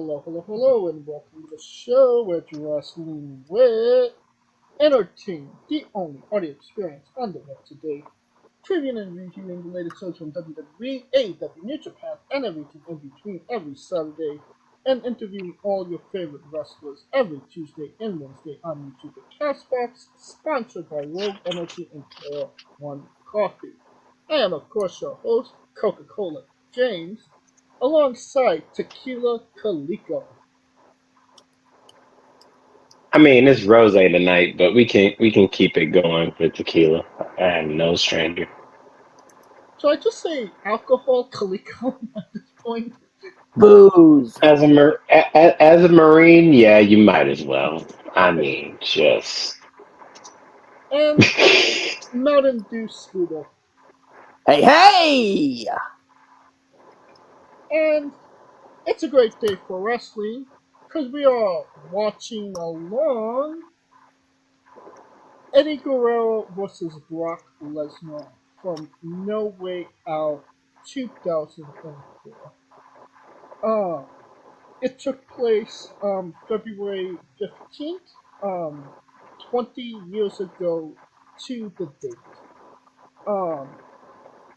Hello, and welcome to the show where it's wrestling with entertainment, the only audio experience on the web today. Previewing and reviewing the latest shows from WWE, AEW, New Japan, and everything in between every Saturday, and interviewing all your favorite wrestlers every Tuesday and Wednesday on YouTube at Castbox, sponsored by Rogue Energy and Player One Coffee. I am, of course, your host, Coca-Cola James, alongside Tequila Calico. I mean, it's rose tonight, but we can keep it going with tequila. I am no stranger. So I just say alcohol Calico at this point. Booze. As a marine, yeah, you might as well. I mean, just And Mountain Dew Scooter. Hey, hey! And it's a great day for wrestling because we are watching along Eddie Guerrero versus Brock Lesnar from No Way Out 2004. It took place February 15th, 20 years ago to the date. Um,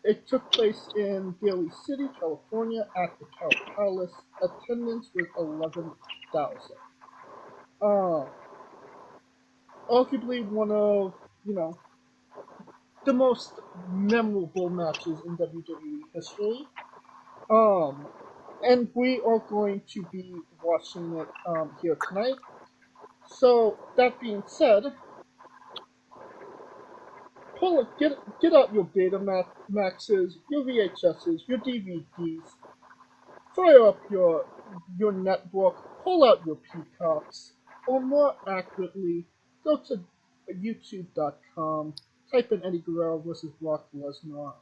it took place in Daly City, California at the Cow Palace. Attendance was 11,000. Arguably one of, the most memorable matches in WWE history. And we are going to be watching it here tonight. So that being said, get out your Betamaxes, your VHSs, your DVDs, fire up your network, pull out your Peacocks, or more accurately, go to YouTube.com, type in Eddie Guerrero versus Brock Lesnar.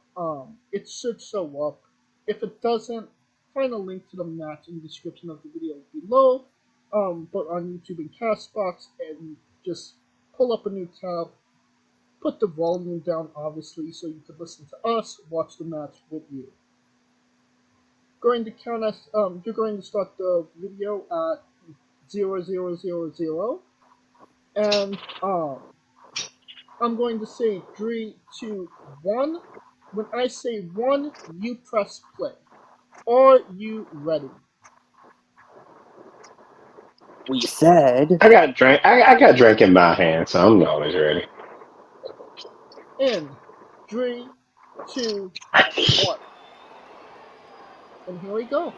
It should show up. If it doesn't, find a link to the match in the description of the video below. But on YouTube and Castbox, and just pull up a new tab, put the volume down, obviously, so you can listen to us, watch the match with you. Going to count us. You're going to start the video at 0000, and I'm going to say 3, 2, 1. When I say 1, you press play. Are you ready? We said. I got drink. I got drink in my hand, so I'm always ready. In 3, 2, 1. And here we go.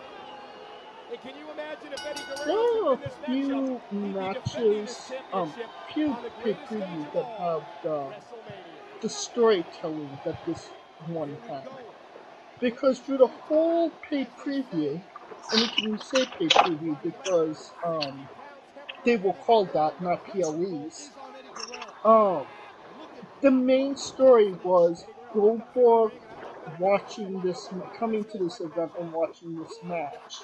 Can you imagine if Eddie There Guerrero could are a win this few matchup? He'd be defending his matches, championship few on the greatest pay-per-views stage of that all, have WrestleMania. the storytelling that this one Here we had. go. Because through the whole pay-per-view, and we can say pay-per-view because they were called that, not PLEs. The main story was Goldberg coming to this event and watching this match,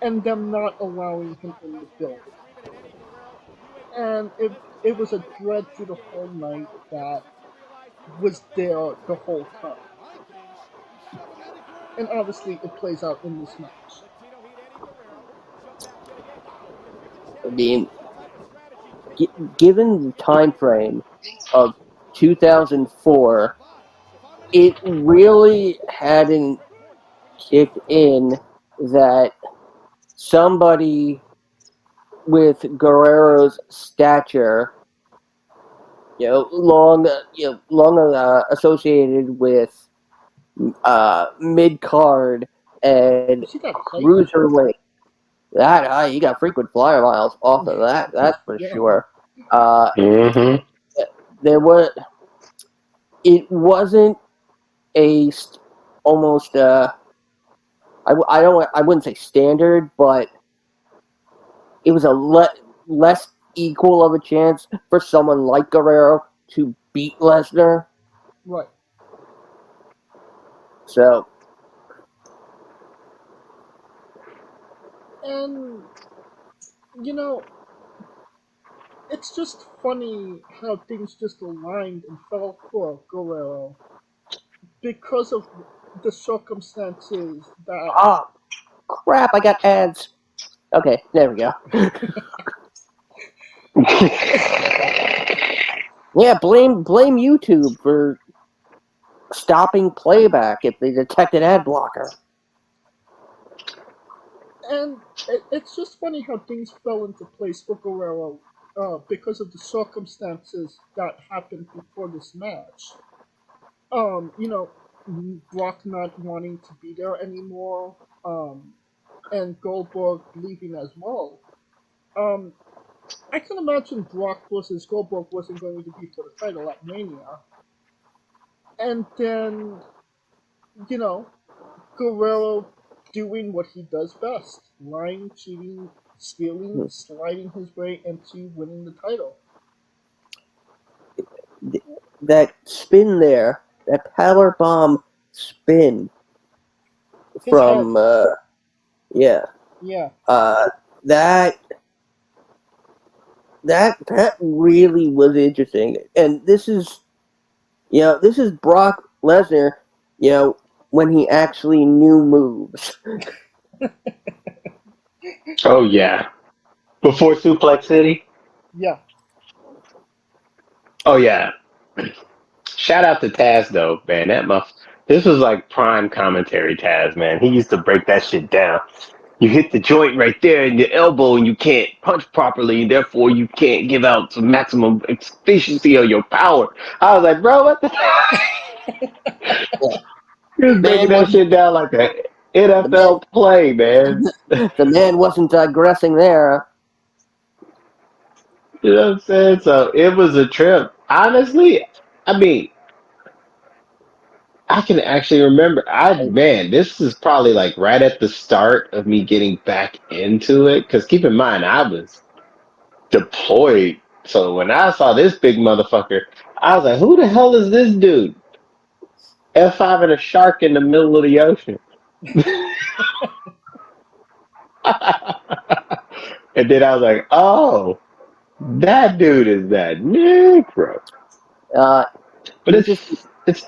and them not allowing him in the building. And it was a dread through the whole night that was there the whole time. And obviously it plays out in this match. I mean, given the time frame of 2004, it really hadn't kicked in that somebody with Guerrero's stature, long associated with mid card and See that height? cruiserweight. That you got frequent flyer miles off of that. That's for Yeah. sure. Mm-hmm. There was. It wasn't a almost. I wouldn't say standard, but it was a less equal of a chance for someone like Guerrero to beat Lesnar. Right. So. And it's just funny how things just aligned and fell for Guerrero because of the circumstances that. Ah, crap! I got ads. Okay, there we go. Yeah, blame YouTube for stopping playback if they detect an ad blocker. And it's just funny how things fell into place for Guerrero because of the circumstances that happened before this match. You know, Brock not wanting to be there anymore, and Goldberg leaving as well. Um, I can imagine Brock versus Goldberg wasn't going to be for the title at Mania, and then you know Guerrero doing what he does best: lying, cheating, stealing, sliding his way into winning the title. That spin there, that power bomb spin His head, from yeah, yeah, that that really was interesting. And this is Brock Lesnar, when he actually knew moves. Oh yeah. Before Suplex City. yeah. Oh yeah. Shout out to Taz though, man. This was like prime commentary Taz, man. He used to break that shit down. You hit the joint right there in your elbow and you can't punch properly, therefore you can't give out the maximum efficiency of your power. I was like, bro, what the He was breaking Man that wasn't shit down like a the man NFL play, man. the man wasn't digressing there. You know what I'm saying? So it was a trip. Honestly, I mean, I can actually remember. Man, this is probably like right at the start of me getting back into it. Because keep in mind, I was deployed. So when I saw this big motherfucker, I was like, "Who the hell is this dude?" F5 and a shark in the middle of the ocean. And then I was like, "Oh, that dude is that Negro." Uh, But he just it's.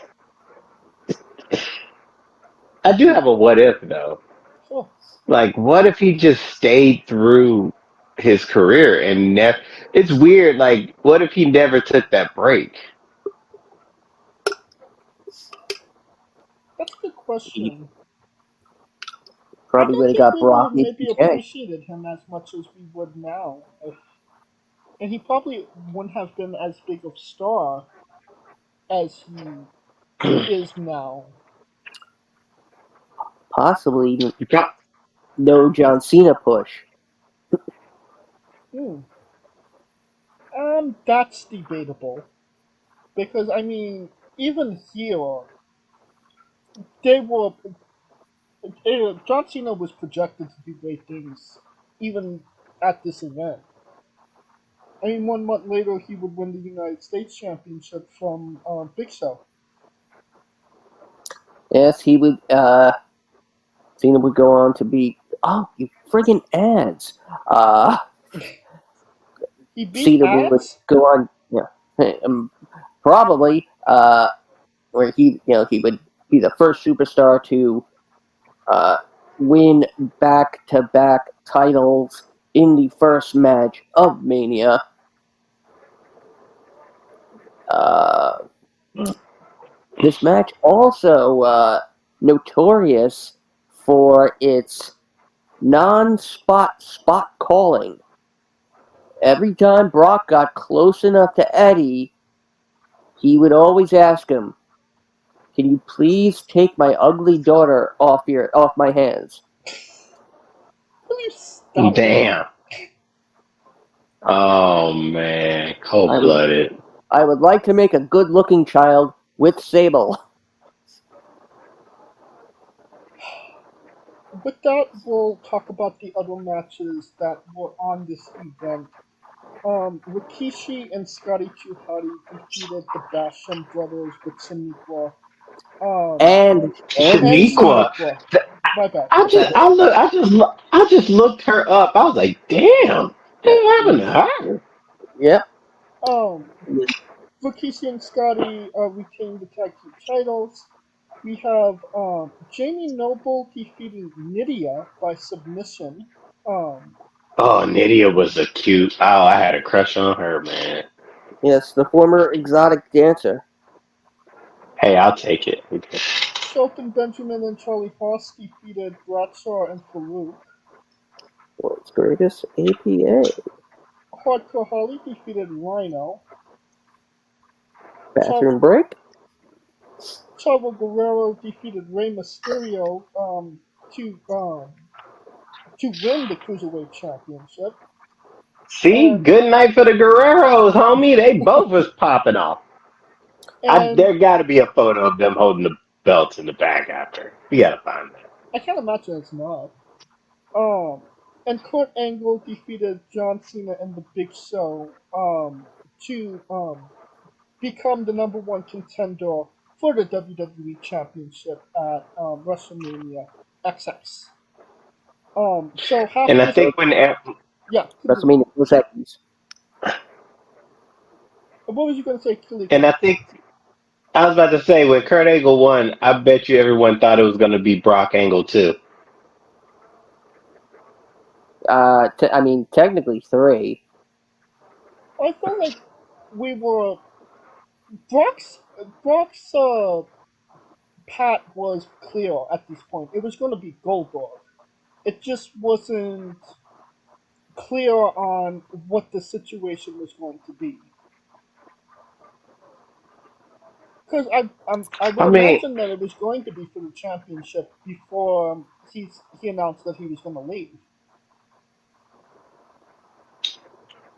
I do have a what if though. Oh, Like, what if he just stayed through his career and never? It's weird. Like, what if he never took that break? that's a good he question. I probably don't would have think got we would Brock have maybe HBK. appreciated him as much as we would now. And he probably wouldn't have been as big of a star as he is now. Possibly You got- no John Cena push. Hmm. That's debatable. Because, I mean, even here, they were. John Cena was projected to do great things, even at this event. I mean, 1 month later, he would win the United States Championship from Big Show. Yes, he would. Cena would go on to be. Oh, you friggin' ads! He beat Cena would Ads? go on. Yeah, probably. Where he would be the first superstar to uh, win back-to-back titles in the first match of Mania. Uh, this match also notorious for its spot calling. Every time Brock got close enough to Eddie, he would always ask him, "Can you please take my ugly daughter off my hands?" Will you stop it? Damn. Oh man, I cold would blooded. I would like to make a good-looking child with Sable. With that, we'll talk about the other matches that were on this event. Rikishi and Scotty 2 Hotty defeated the Basham brothers with Shaniqua. Um, and Shaniqua. Shaniqua. Th- My bad. I just looked her up. I was like, damn, Yeah, what happened to her? yep. Um, Rikishi and Scotty retained the tag team titles. We have Jamie Noble defeating Nydia by submission. Um, Oh, Nydia was a cute. Oh, I had a crush on her, man. Yes, the former exotic dancer. Hey, I'll take it. Shelton Benjamin and Charlie Haas defeated Bradshaw and Farouk. World's greatest APA. Hardcore Holly defeated Rhino. Bathroom break. Chavo Guerrero defeated Rey Mysterio to win the Cruiserweight Championship. See, And good night for the Guerreros, homie. They both was popping off. and There got to be a photo of them holding the belts in the back after. We got to find that. I can't imagine it's not. Um, and Kurt Angle defeated John Cena and the Big Show to become the number one contender for the WWE Championship at WrestleMania XX. So half And of I this, think yeah, continue. WrestleMania 2 seconds. What was you going to say, Kaliko? and I think I was about to say when Kurt Angle won, I bet you everyone thought it was going to be Brock Angle too. Technically 3. I felt like we were Brock's pat was clear at this point. It was going to be Goldberg. It just wasn't clear on what the situation was going to be. Because I would I mean, imagine that it was going to be for the championship before he announced that he was going to leave.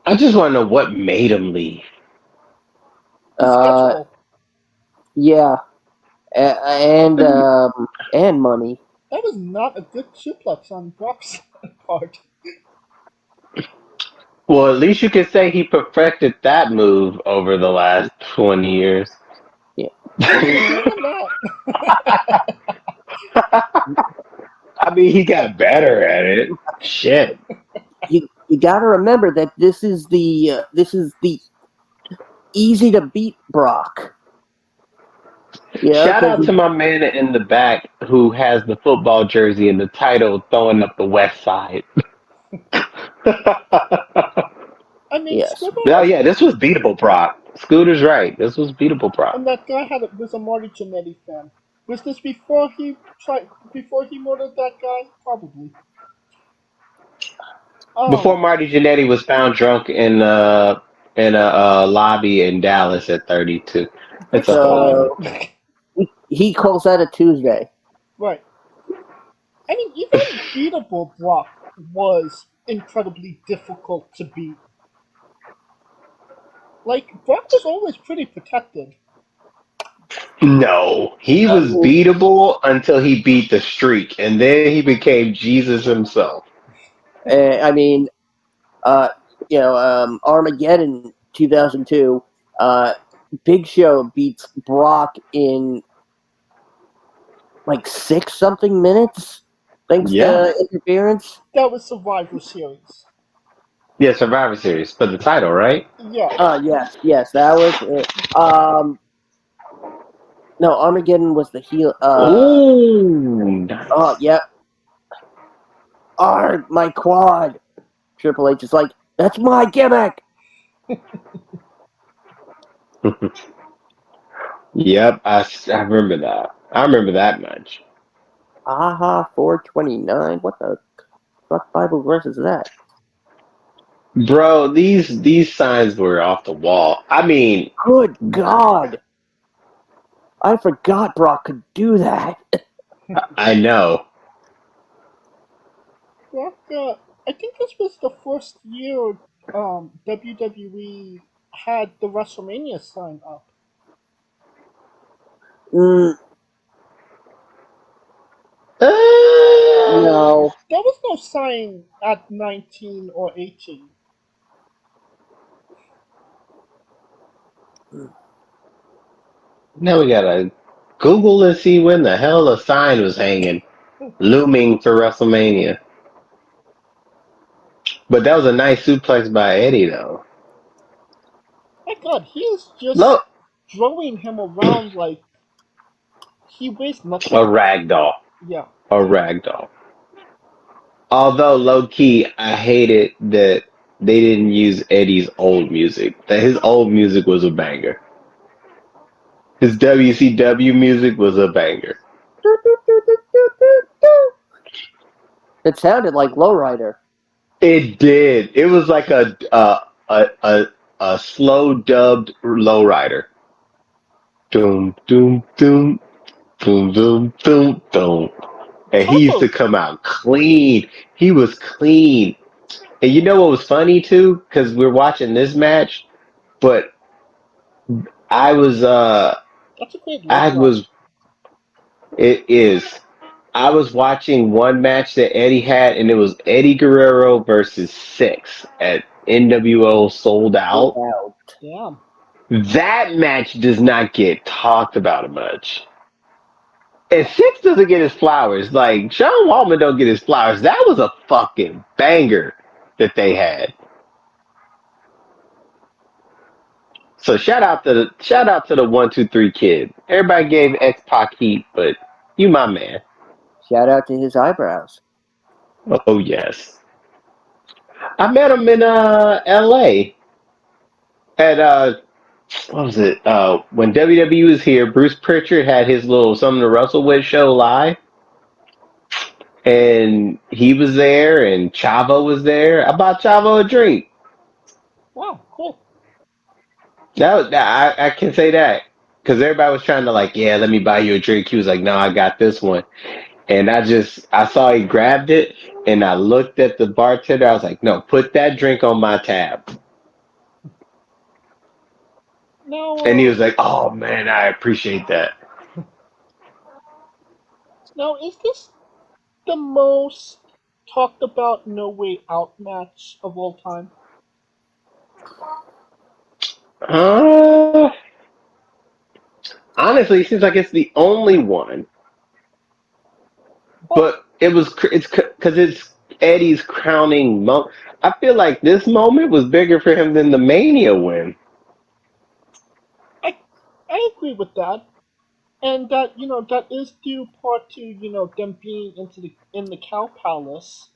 I just want to know what made him leave. The Uh, schedule. yeah, and money. That was not a good suplex on Brock's part. Well, at least you could say he perfected that move over the last 20 years. Yeah, Even that. I mean, he got better at it. Shit. you got to remember that this is the easy to beat Brock. Yeah, Shout out because to my man in the back who has the football jersey and the title throwing up the West Side. I mean, yes, Scooter Oh was, yeah, this was beatable, Brock. Scooter's right. This was beatable, Brock. and that guy was a Marty Jannetty fan. Was this before he murdered that guy? Probably. Before Um, Marty Jannetty was found drunk in a lobby in Dallas at 32. It's which a whole spot? nother so thing. he calls that a Tuesday. Right. I mean, even beatable Brock was incredibly difficult to beat. Like Brock was always pretty protected. No, he Uh, was beatable until he beat the streak, and then he became Jesus himself. I mean, uh, Armageddon 2002. Big Show beats Brock in like 6 something minutes, thanks Yeah, to interference. That was Survivor Series. yeah, Survivor Series for the title, right? Yeah. Yes, that was it. No, Armageddon was the heel. Ooh, nice. Yep. My quad. Triple H is like, that's my gimmick. Yep, I remember that. I remember that much. Aha, 429. What the fuck Bible verse is that? Bro, these signs were off the wall. I mean, Good God. I forgot Brock could do that. I know. Brock, I think this was the first year WWE had the WrestleMania sign up. Mm, no. There was no sign at 19 or 18. Now we gotta Google and see when the hell a sign was hanging, looming for WrestleMania. But that was a nice suplex by Eddie, though. My God, he is just Look, throwing him around like he weighs a nothing. rag doll. Yeah. A rag doll. Although low key, I hated that they didn't use Eddie's old music. That his old music was a banger. His WCW music was a banger. It sounded like Lowrider. It did. It was like a a, a slow dubbed lowrider. Doom doom doom doom doom doom doom. And It's he used to also come out clean. He was clean. And you know what was funny too? Because we're watching this match, but I was that's a great leg I lock. was it is. I was watching one match that Eddie had, and it was Eddie Guerrero versus Six at NWO Sold Sold Out. out. Damn. That match does not get talked about much. And Six doesn't get his flowers. Like Sean Waltman don't get his flowers. That was a fucking banger that they had. So shout out to the 1 2 3 kid. Everybody gave X Pac heat, but you my man. Shout out to his eyebrows. Oh yes. I met him in LA at what was it? When WWE was here, Bruce Pritchard had his little something to wrestle with show live, and he was there, and Chavo was there. I bought Chavo a drink. Wow, cool. I can say that because everybody was trying to like, yeah, let me buy you a drink. He was like, no, I got this one, and I saw he grabbed it, and I looked at the bartender. I was like, no, put that drink on my tab, Now, and he was like, oh man, I appreciate that. now is this the most talked about No Way Out match of all time? Uh, Honestly, it seems like it's the only one, Well, but it's because it's Eddie's crowning moment. I feel like this moment was bigger for him than the Mania win. I I agree with that, and that that is due part to them being in the Cow Palace.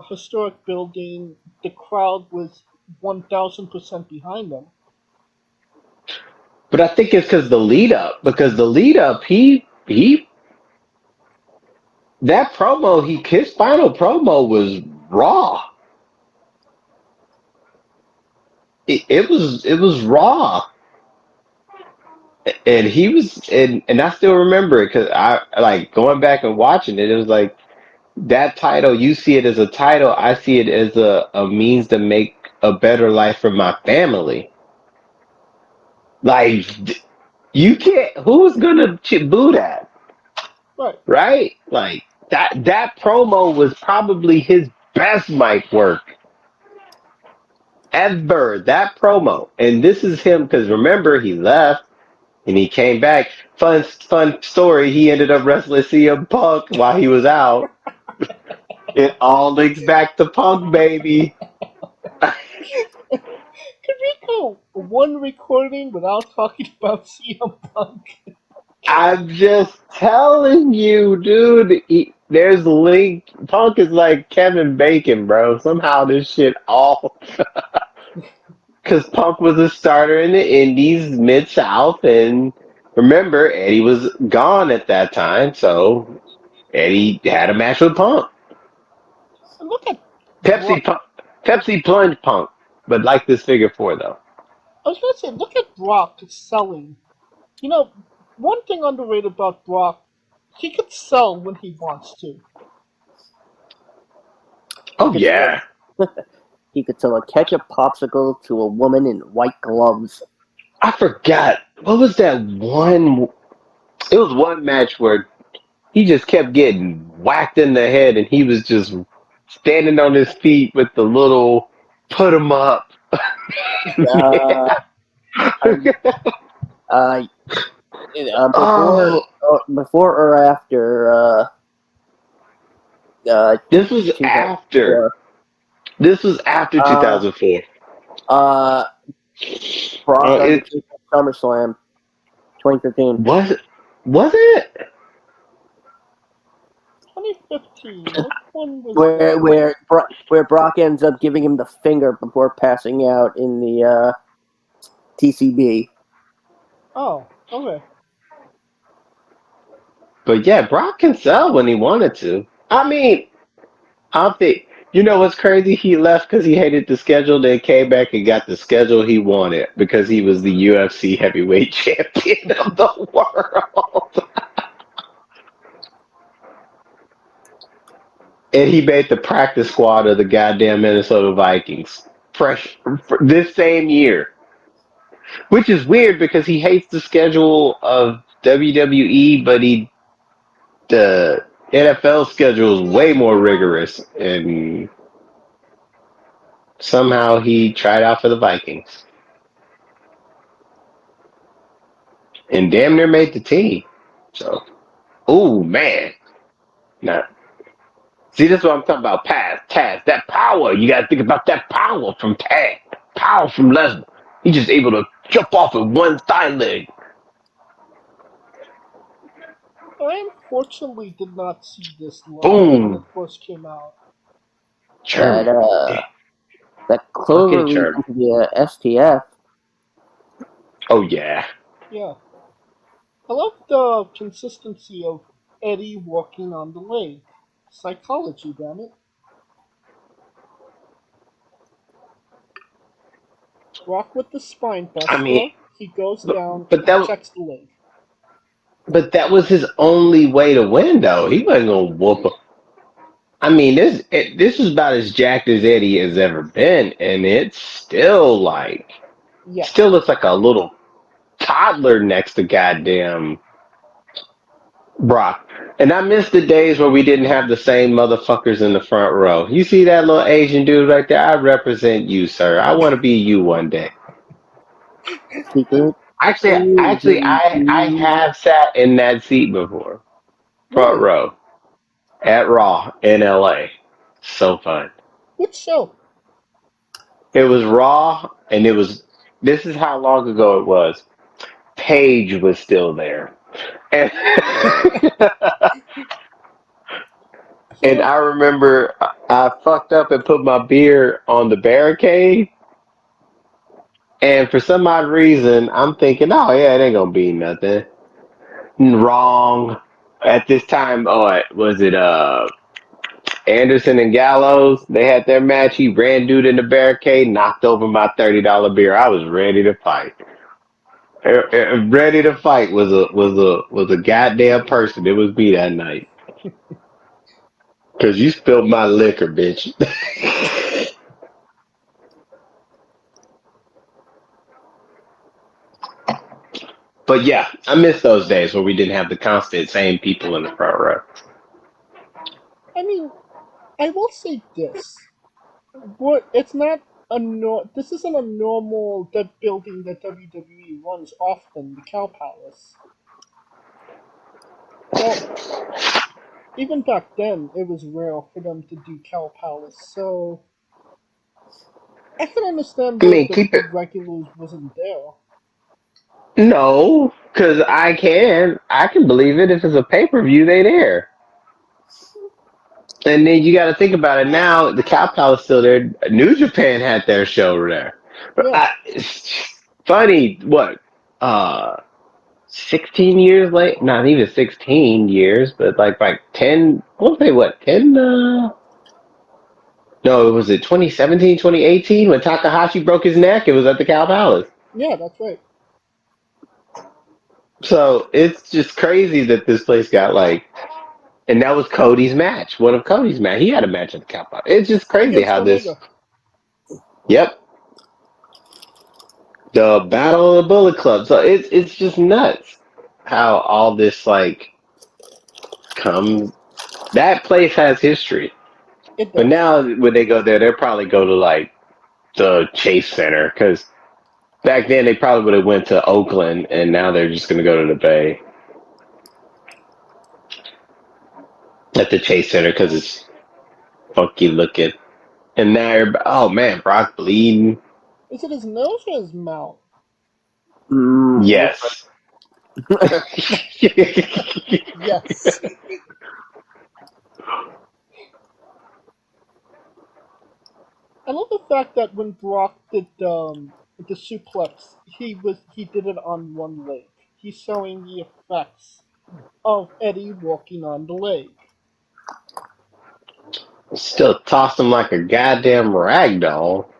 Historic building. The crowd was 1,000% behind them. But I think it's because the lead up, he that promo, his final promo was raw. It was raw, and he was and I still remember it because I like going back and watching it. It was like that title. You see it as a title. I see it as a means to make a better life for my family. Like you can't. Who's gonna boo that? Right. Right? Like that promo was probably his best mic work ever. That promo, and this is him because remember he left and he came back. Fun story. He ended up wrestling CM Punk while he was out. It all links back to Punk, baby. Could we go one recording without talking about CM Punk? I'm just telling you, dude. There's link. Punk is like Kevin Bacon, bro. Somehow this shit all because Punk was a starter in the Indies, Mid South, and remember Eddie was gone at that time, so Eddie had a match with Punk. And look at Pepsi Brock. Punk, Pepsi plunged Punk, but like this figure four though. I was gonna say, look at Brock selling. You know, one thing underrated about Brock, he could sell when he wants to. He Oh could sell yeah, he could sell a ketchup popsicle to a woman in white gloves. I forgot what was that one. It was one match where he just kept getting whacked in the head, and he was just standing on his feet with the little put him up. Uh, um, uh, Oh, before or after this was after. 2004. This was after Uh, 2004. uh, Brock It Undertaker SummerSlam 2015. was it? Was it? 2015. Which one was where that? where Brock ends up giving him the finger before passing out in the TCB. Oh, okay. But yeah, Brock can sell when he wanted to. I mean, I think you know what's crazy? He left because he hated the schedule. Then came back and got the schedule he wanted because he was the UFC heavyweight champion of the world. And he made the practice squad of the goddamn Minnesota Vikings fresh this same year, which is weird because he hates the schedule of WWE, but the NFL schedule is way more rigorous, and somehow he tried out for the Vikings and damn near made the team. So, oh man, now see this is what I'm talking about. Taz, that power. You got to think about that power from Taz, power from Lesnar. He's just able to jump off with one thigh leg. I unfortunately did not see this live when it Boom, first came out. That German. that Fucking Clover lead German. into the STF. Oh yeah. Yeah. I love the consistency of Eddie walking on the leg. Psychology, damn it. Rock with the spine I mean, buster. He goes but, down, but he that checks the leg. but that was his only way to win, though. He wasn't gonna whoop him. I mean, this is about as jacked as Eddie has ever been, and it's still like, still Yes. looks like a little toddler next to goddamn Brock. And I miss the days where we didn't have the same motherfuckers in the front row. You see that little Asian dude right there? I represent you, sir. I want to be you one day. Secret Actually, agent. I have sat in that seat before, front Really? row at Raw in LA. So fun. Which show? It was Raw, and it was. This is how long ago it was. Paige was still there, and and So, I remember I fucked up and put my beer on the barricade, and for some odd reason, I'm thinking, oh yeah, it ain't gonna be nothing. Wrong. At this time, oh, was it Anderson and Gallows? They had their match. He ran dude in the barricade, knocked over my $30 beer. I was ready to fight. Ready to fight was a goddamn person. It was me that night. Cause you spilled my liquor, bitch. But yeah, I miss those days where we didn't have the constant same people in the front row. I mean, I will say this. What it's not a this isn't a normal building that WWE runs often, the Cow Palace. Well, even back then, it was rare for them to do Cow Palace, so I can understand I where mean, keep the it. regulars wasn't there. No, because I can believe it if it's a pay per view. They there. And then you got to think about it now. The Cow Palace still there. New Japan had their show there. Yeah, It's funny. What? 16 years late? Not even 16 years, but like 10. What say? What 10? No, was it 2017, 2018 when Takahashi broke his neck? It was at the Cow Palace. yeah, that's right. So it's just crazy that this place got like. And that was Cody's match. One of Cody's match. He had a match at the Cow Palace. It's just crazy Against how this. Omega. Yep. The Battle of the Bullet Club. So it's just nuts how all this like comes. That place has history, It but does. now when they go there, they'll probably go to like the Chase Center because back then they probably would have went to Oakland, and now they're just gonna go to the Bay at the Chase Center because it's funky looking. And now, oh man, Brock bleeding. Is it his nose or his mouth? Yes. Yes. fact that when Brock did the suplex, he did it on one leg. He's showing the effects of Eddie walking on the leg. Still tossed him like a goddamn rag doll.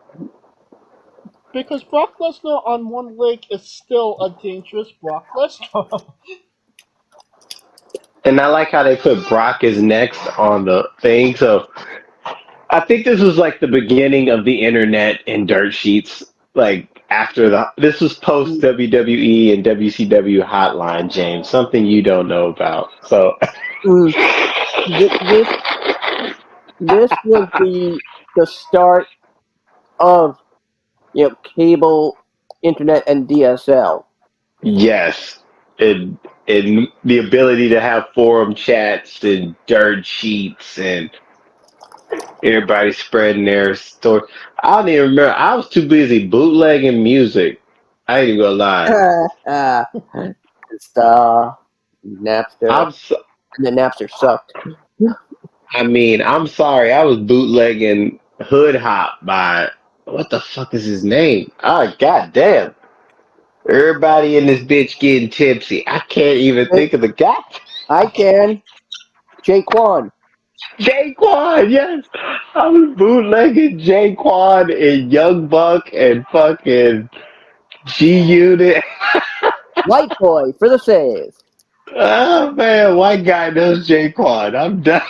Because Brock Lesnar on one leg is still a dangerous Brock Lesnar. And I like how they put Brock is next on the thing. So I think this was like the beginning of the internet and dirt sheets. Like after this was post WWE and WCW Hotline, James. Something you don't know about. So Mm, this was the start of cable, internet, and DSL. yes, and the ability to have forum chats and dirt sheets and everybody spreading their story. I don't even remember. I was too busy bootlegging music. I ain't even gonna lie. It's Napster, I'm so, and the Napster sucked. I mean, I'm sorry. I was bootlegging Hood Hop by what the fuck is his name? Ah, goddamn. Everybody in this bitch getting tipsy. I can't even think of the guy. I can. Jaquan. Jaquan, yes. I was bootlegging Jaquan and Young Buck and fucking G Unit. White boy for the save. Oh man, white guy knows Jaquan. I'm done.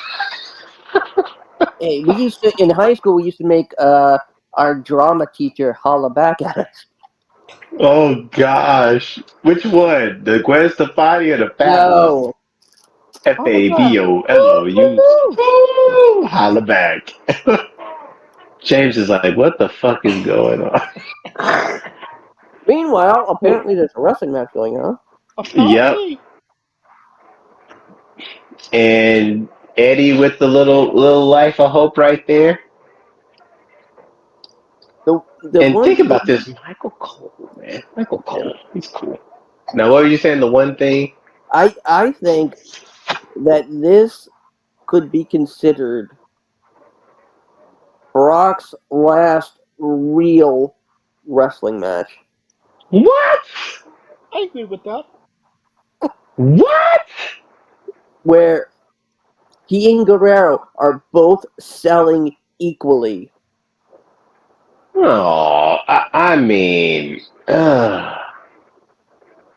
Hey, we used to in high school. We used to make our drama teacher holla back at us. Oh gosh. Which one? The Gwen Stefani or the Fabulous? No, holla back. Woo, Fabulous. woo, Woo! Holla back. James is like, what the fuck is going on? woo. Meanwhile, apparently there's a wrestling match going on. Yep. Apparently, And Eddie with the little life of hope right there. The And one think about thing this, Michael Cole, man. Michael Cole, he's cool. Now, what were you saying? The one thing? I think that this could be considered Brock's last real wrestling match. What? I agree with that. What? Where he and Guerrero are both selling equally. Oh, I mean,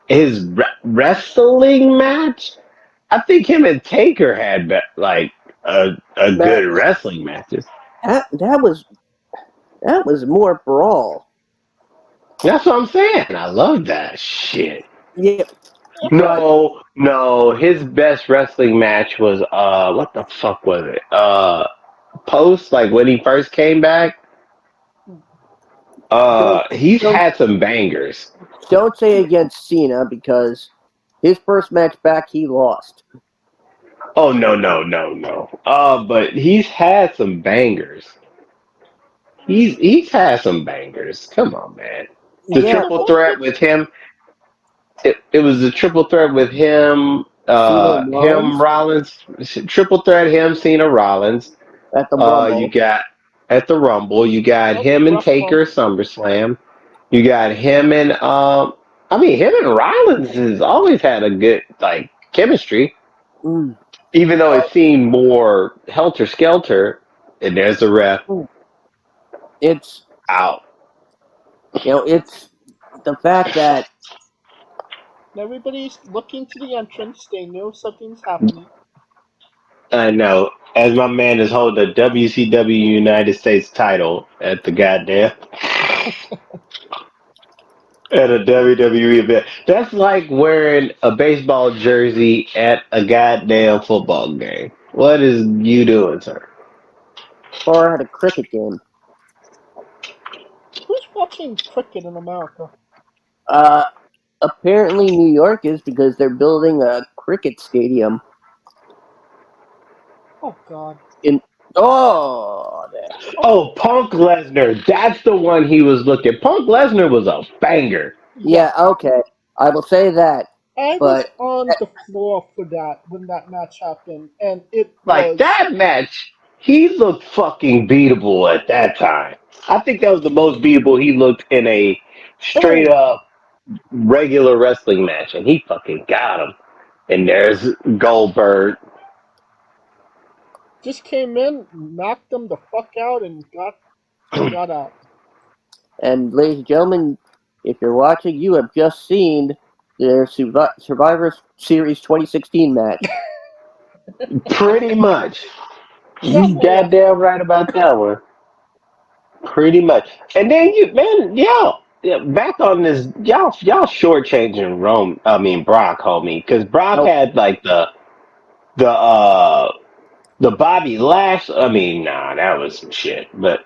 his wrestling match. I think him and Taker had like a That good wrestling matches. that was more brawl. That's what I'm saying. I love that shit. Yeah, but No. His best wrestling match was what the fuck was it? Post like when he first came back. don't He's don't had some bangers. don't say against Cena because his first match back he lost. Oh no. But he's had some bangers. He's had some bangers. Come on, man. The Yeah, The triple one threat good, with him. It was the triple threat with him. Cena and Him Rollins Rollins. Triple threat. Him Cena Rollins. at the You Rumble. got at the Rumble. You got yep, him and Rough Taker Rumble. SummerSlam. You got him and I mean him and Rollins has always had a good like chemistry, Mm, even though it seemed more helter skelter. And there's the ref mm. It's out. it's the fact that Everybody's looking to the entrance. They know something's happening. I know. As my man is holding the WCW United States title at the goddamn at a WWE event. That's like wearing a baseball jersey at a goddamn football game. What is you doing, sir? or at a cricket game. Who's watching cricket in America? Uh, Apparently New York is because they're building a cricket stadium Oh God. in. Oh, there. Oh, Punk Lesnar. That's the one he was looking. Punk Lesnar was a banger. Yeah, Yes. okay. I will say that, I was but on the floor for that when that match happened, and it Like was that match. he looked fucking beatable at that time. I think that was the most beatable he looked in a straight Oh, up regular wrestling match, and he fucking got him. And there's Goldberg. just came in, knocked them the fuck out, and got out. And ladies and gentlemen, if you're watching, you have just seen their Survivor Series 2016 match. Pretty much. That You way, goddamn right about that one. Pretty much. And then yeah, back on this, y'all shortchanging Brock, homie, because Brock Nope. had like the uh the Bobby Lash. I mean, nah, that was some shit. But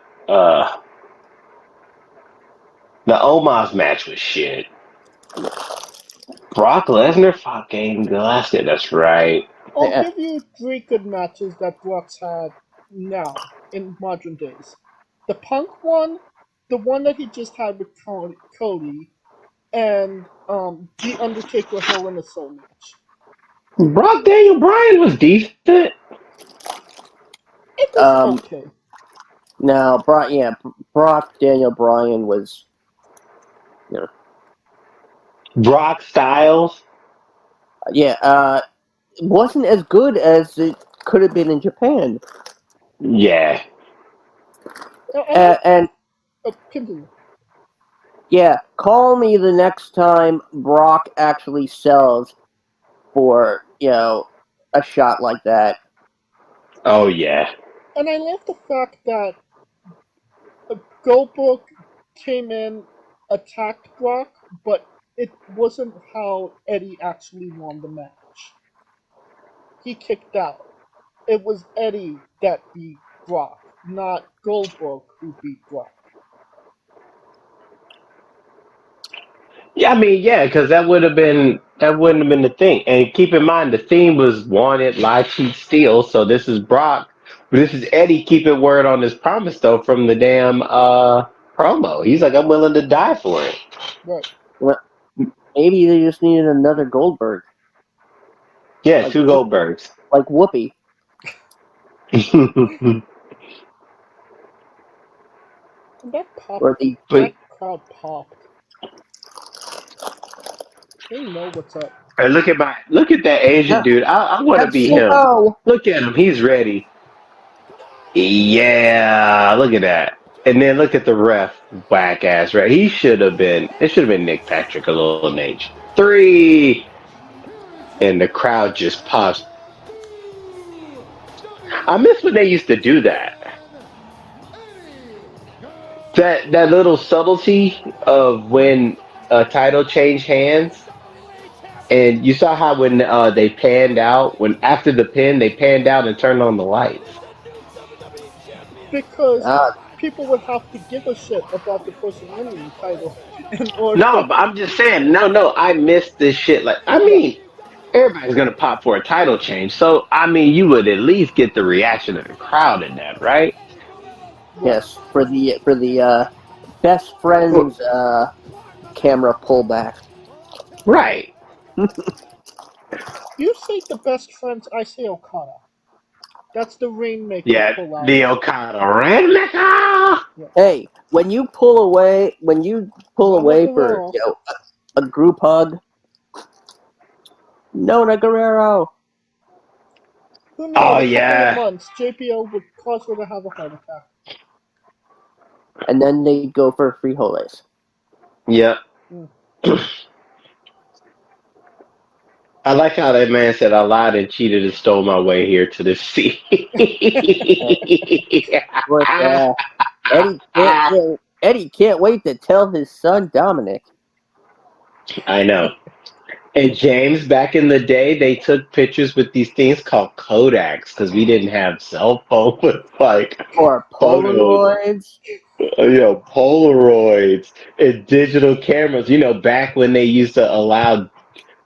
the Omos match was shit. Brock Lesnar fucking lasted. That's right. I'll Uh, give you three good matches that Brock's had now in modern days. The Punk one, the one that he just had with Cody, and the Undertaker Hell in a Cell match. Brock Daniel Bryan was decent. It was Um, okay. now, Brock Daniel Bryan was, you know, Brock Styles. it wasn't as good as it could have been in Japan. Yeah. I like. And Continue. yeah, call me the next time Brock actually sells for, a shot like that. Oh yeah. And I love the fact that Goldberg came in, attacked Brock, but it wasn't how Eddie actually won the match. He kicked out. It was Eddie that beat Brock, not Goldberg who beat Brock. Yeah, I mean, yeah, because that wouldn't have been the thing. And keep in mind, the theme was wanted, lie, cheat, steal. So this is Brock, but this is Eddie keeping word on his promise though from the damn promo. He's like, I'm willing to die for it. Right. Well, maybe they just needed another Goldberg, Yeah, like two Goldbergs. like Whoopi. And that popped. Or the But That crowd popped. They know what's up. hey, look at that Asian dude. I want to be him. Mexico. Look at him. He's ready. Yeah, look at that. And then look at the ref, whack ass, right? He should have been. It should have been Nick Patrick, a little H. Three, and the crowd just pops. I miss when they used to do that. That little subtlety of when a title changed hands, and you saw how when they panned out, when after the pin they panned out and turned on the lights. Because Uh, people would have to give a shit about the person winning the title in order No, for. but I'm just saying. No, I missed this shit. Like, I Yeah, mean, everybody's gonna pop for a title change, so I mean, you would at least get the reaction of the crowd in that, right? right. yes, for the best Well, friends camera pullback. right. You say the best friends, I say Okada. That's the Rainmaker Yeah, pull out. the Okada Rainmaker. Yeah. Hey, when you pull Not away for Guerrero. a group hug, Nona Guerrero, Who knew in Oh a couple of yeah, months JPL would cause her to have a heart attack? and then they go for frijoles. yep. Mm. I like how that man said I lied and cheated and stole my way here to this seat. Of course, Eddie can't wait to tell his son Dominic. I know. And James, back in the day, they took pictures with these things called Kodaks because we didn't have cell phone with like Or photos, Polaroids. Polaroids and digital cameras. Back when they used to allow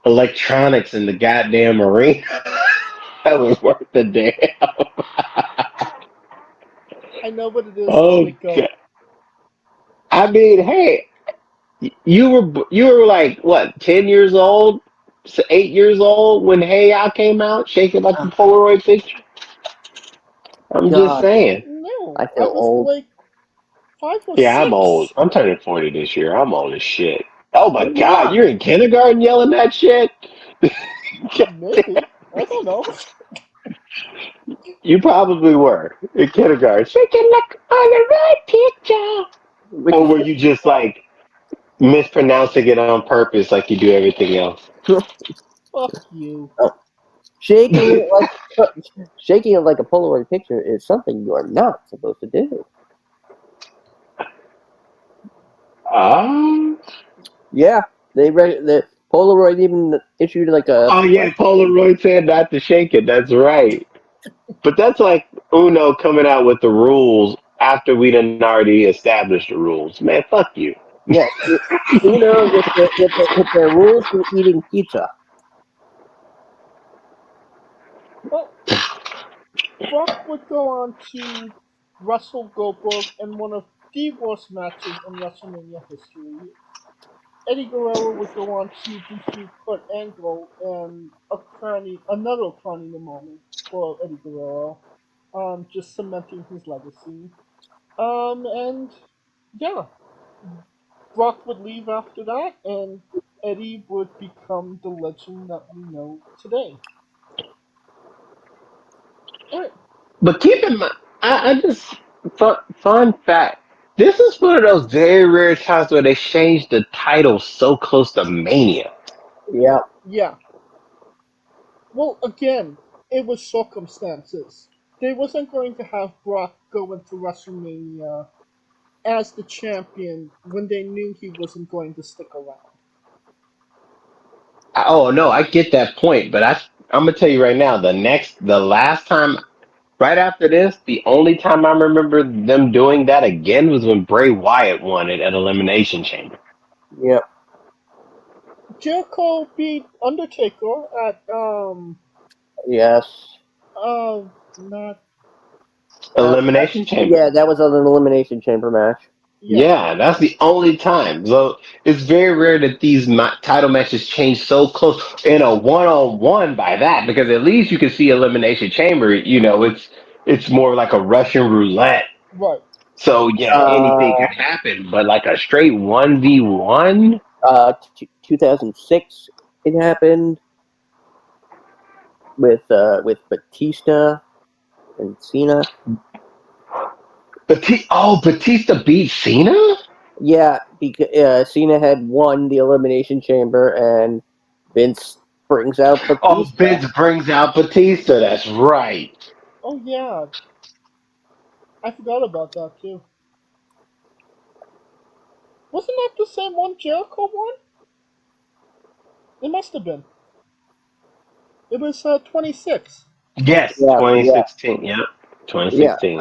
electronics in the goddamn arena, that was worth the damn. I know what it is to Oh let go. god! I mean, hey, you were like what, 10 years old, 8 years old when Hey I came out, shaking like a Polaroid picture. I'm just God, saying. No, I I feel was old. like 5 or Yeah, I'm old. 6. I'm turning 40 this year. I'm old as shit. Oh my Oh god, yeah, you're in kindergarten yelling that shit? maybe. I don't know. You probably were in kindergarten. Shaking like on the right picture. Or were you just like mispronouncing it on purpose like you do everything else? Fuck you. shaking it shaking it like a Polaroid picture is something you are not supposed to do. Um, Yeah, the Polaroid even issued like a oh yeah, Polaroid said not to shake it. That's right. But that's like Uno coming out with the rules after we done already established the rules. Man, fuck you. yes, Uno with the rules for eating pizza. Well, Brock would go on to wrestle Goldberg in one of the worst matches in WrestleMania history. Eddie Guerrero would go on to defeat Kurt Angle in another crowning moment for Eddie Guerrero, just cementing his legacy. And yeah, Brock would leave after that, and Eddie would become the legend that we know today. All right. But keep in mind, I just fun fact. This is one of those very rare times where they changed the title so close to Mania. Yeah, Yeah. Well, again, it was circumstances. They wasn't going to have Brock go into WrestleMania as the champion when they knew he wasn't going to stick around. Oh no, I get that point, but I'm gonna tell you right now, the last time, right after this, the only time I remember them doing that again was when Bray Wyatt won it at Elimination Chamber. yeah. Jericho beat Undertaker at Yes. not Elimination Chamber. Yeah, that was an elimination chamber match. yeah, Yeah, that's the only time. So it's very rare that these title matches change so close in a one-on-one by that, because at least you can see Elimination Chamber. It's more like a Russian roulette. right. So yeah, anything Uh, could happen. But like a straight 1v1, 2006 it happened with Batista and Cena. Batista beat Cena. Yeah, because Cena had won the elimination chamber, and Vince brings out Oh, Batista. Vince brings out Batista. That's right. Oh yeah, I forgot about that too. Wasn't that the same one Jericho won? It must have been. It was 26. Yes, Yeah, yeah, 2016. Yep, yeah. 2016.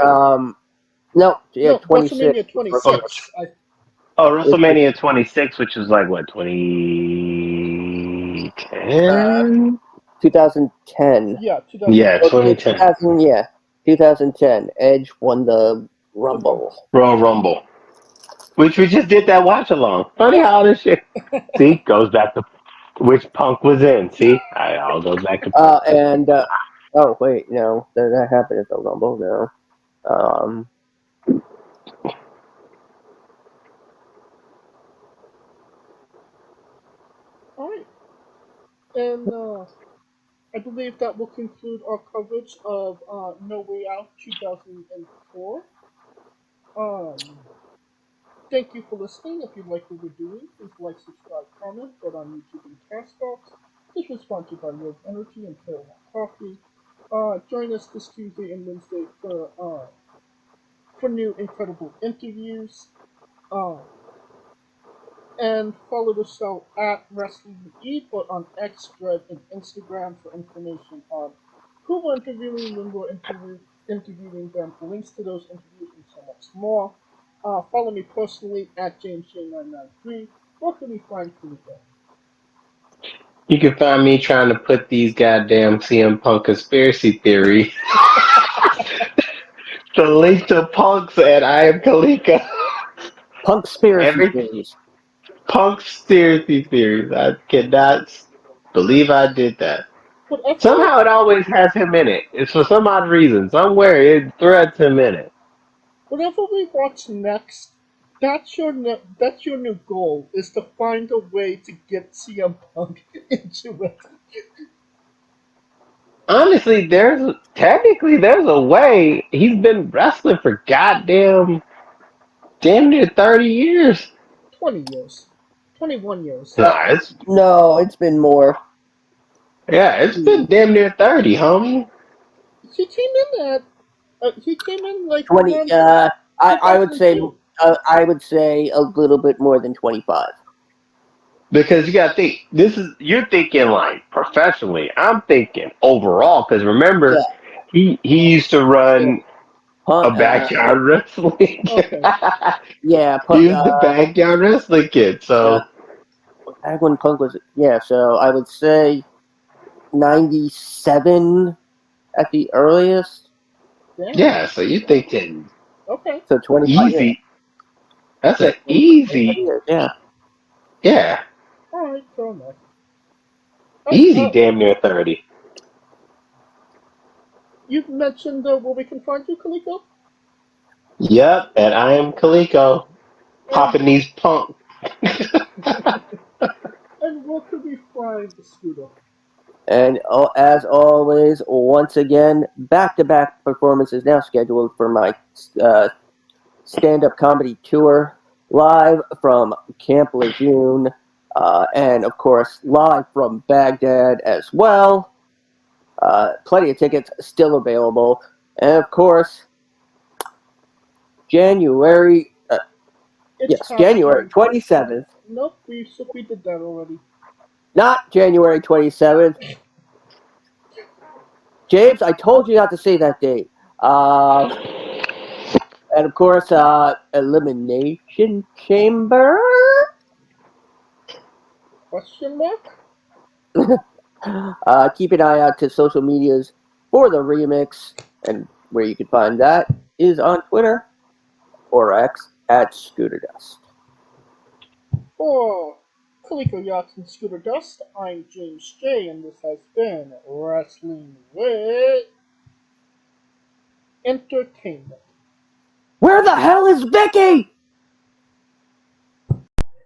No, yeah, No, 26. WrestleMania 26. Oh, Which was WrestleMania 26, which was like what, 2010? 2010. Yeah, Yeah, 2010. Okay, 2010. 2000. Yeah, 2010. Edge won the The Rumble. Rumble. Royal Rumble, which we just did that watch along. Funny how this shit, see, goes back to which Punk was in. See, it all goes back to Punk. And oh wait, no, that happened at the Rumble. No, um, All right, and I believe that will conclude our coverage of No Way Out 2004. Um, Thank you for listening. If you like what we're doing, please like, subscribe, comment, vote on YouTube and Castbox. This was sponsored by Rove Energy and Trail One Coffee. Join us this Tuesday and Wednesday for new incredible interviews. Uh, and follow the show at Wrestling with E, but on X, Thread, and Instagram for information on who we're interviewing, when we're interviewing them, links to those interviews, and so much more. Follow me personally at JamesJ993. Where can we find Felipe? You can find me trying to put these goddamn CM Punk conspiracy theory. The link to Punk's at I am Kalika. Punk conspiracy Every theories. Punk conspiracy theories. I cannot believe I did that. But I feel like Somehow it always has him in it. It's for some odd reason. Somewhere it threads him in it. whatever we watch next, that's your new goal is to find a way to get CM Punk into it. Honestly, there's a way. He's been wrestling for damn near 30 years. 20 years, 21 years. Nah, it's No, it's been more. it's been damn near 30, homie. He came in at he came in like 20. around I would say 2002. a little bit more than 25. Because you gotta think, you're thinking like professionally. I'm thinking overall, because Yeah, remember, he used to yeah. run a Punk, backyard wrestling. Okay, yeah, He Punk, was the backyard wrestling kid. yeah. So Back when Punk was, yeah. So I would say 97 at the earliest. damn. yeah, so you're thinking Okay, So 25. Yeah, easy. That's yeah, an easy, 25 years. Yeah. yeah, all right, fair enough. easy damn near 30. You mentioned where we can find you, Kaliko, Yep, and I am Kaliko, and popping these punk. and where could we find the Scooter? And as always, once again, back-to-back performances now scheduled for my uh, stand-up comedy tour, live from Camp Lejeune, and of course live from Baghdad as well. Plenty of tickets still available, and of course January. It's Yes, past January January. 27th. Nope, we did that already. Not January 27th. James, I told you not to say that date. And of course, Elimination Chamber. Question mark? Keep an eye out to social medias for the remix, and where you can find that is on Twitter or X at Scooter Dust. For Kaliko Yachts and Scooter Dust, I'm James J, and this has been Wrestling with Entertainment. Where the hell is Vicky?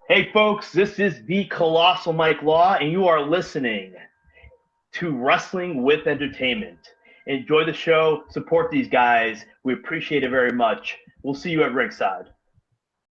Hey folks, this is the Colossal Mike Law, and you are listening to Wrestling with Entertainment. Enjoy the show, support these guys. We appreciate it very much. We'll see you at ringside.